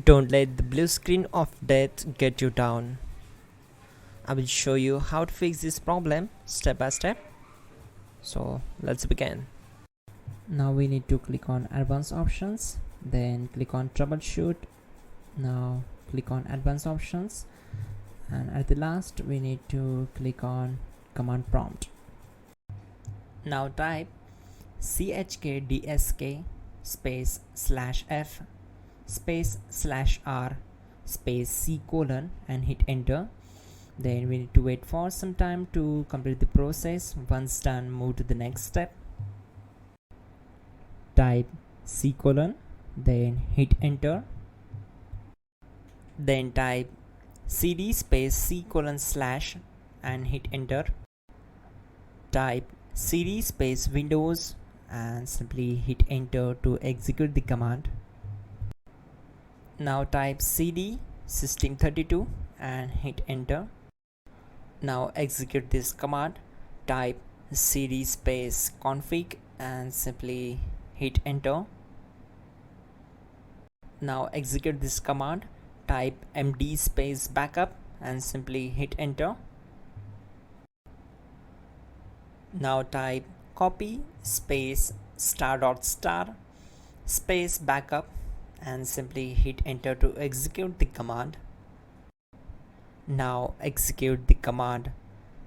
Don't let the blue screen of death get you down. I will show you how to fix this problem step by step. So let's begin. Now we need to click on advanced options, then click on troubleshoot. Now click on advanced options, and at the last we need to click on command prompt. Now type chkdsk space /f space /r space c colon and hit enter. Then we need to wait for some time to complete the process. Once done, move to the next step. Type c colon, then hit enter. Then type cd space c colon / and hit enter. Type cd space windows and simply hit enter to execute the command. Now type cd system32 and hit enter. Now execute this command. Type cd space config and simply hit enter. Now execute this command. Type md space backup and simply hit enter. Now type copy space ** space backup and simply hit enter to execute the command. Now execute the command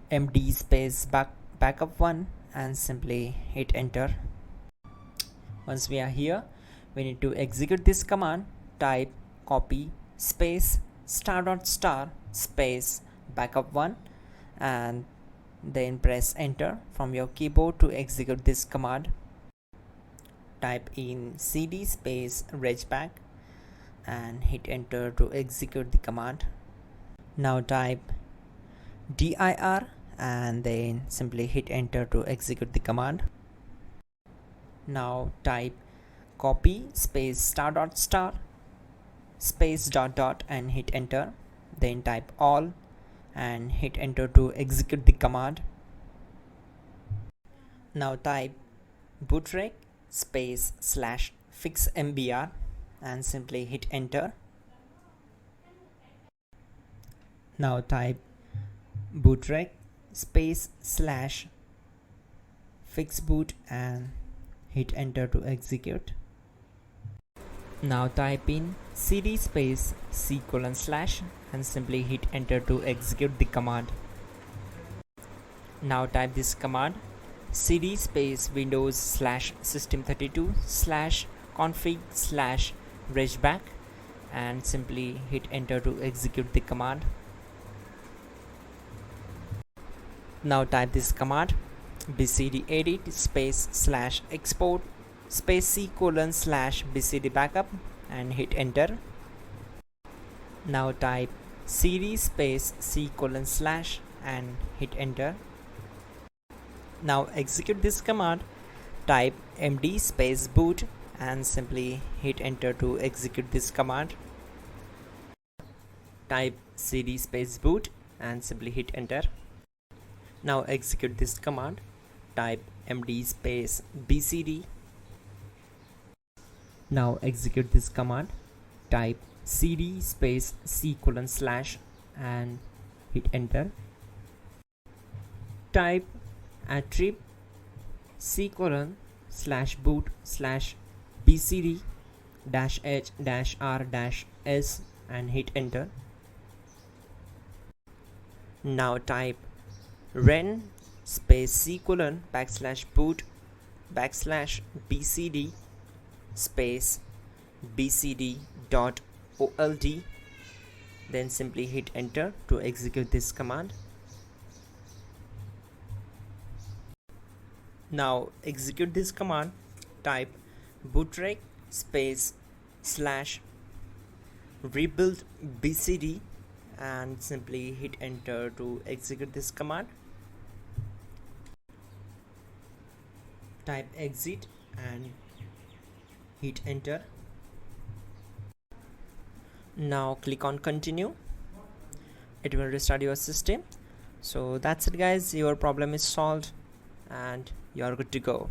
md space backup1 and simply hit enter. Once we are here, we need to execute this command. Type copy space ** space backup1 and then press enter from your keyboard to execute this command. Type in cd space regback and hit enter to execute the command. Now type dir and then simply hit enter to execute the command. Now type copy space ** space ... and hit enter. Then type all and hit enter to execute the command. Now type bootrec space /fixmbr and simply hit enter. Now type bootrec space /fixboot and hit enter to execute. Now type in cd space c colon / and simply hit enter to execute the command. Now type this command cd space windows /system32 /config /regback and simply hit enter to execute the command. Now type this command bcd edit space /export space c colon /bcd backup and hit enter. Now type cd space c colon / and hit enter. Now execute this command. Type md space boot and simply hit enter to execute this command. Type cd space boot and simply hit enter. Now execute this command. Type md space bcd. Now execute this command. Type cd space c colon / and hit enter. Type attrib c colon /boot /bcd -h -r -s and hit enter. Now type ren space c colon /boot /bcd space bcd.old, then simply hit enter to execute this command. Now execute this command. Type bootrec space /rebuild bcd and simply hit enter to execute this command. Type exit and hit enter. Now click on continue. It will restart your system. So that's it guys, your problem is solved and you are good to go.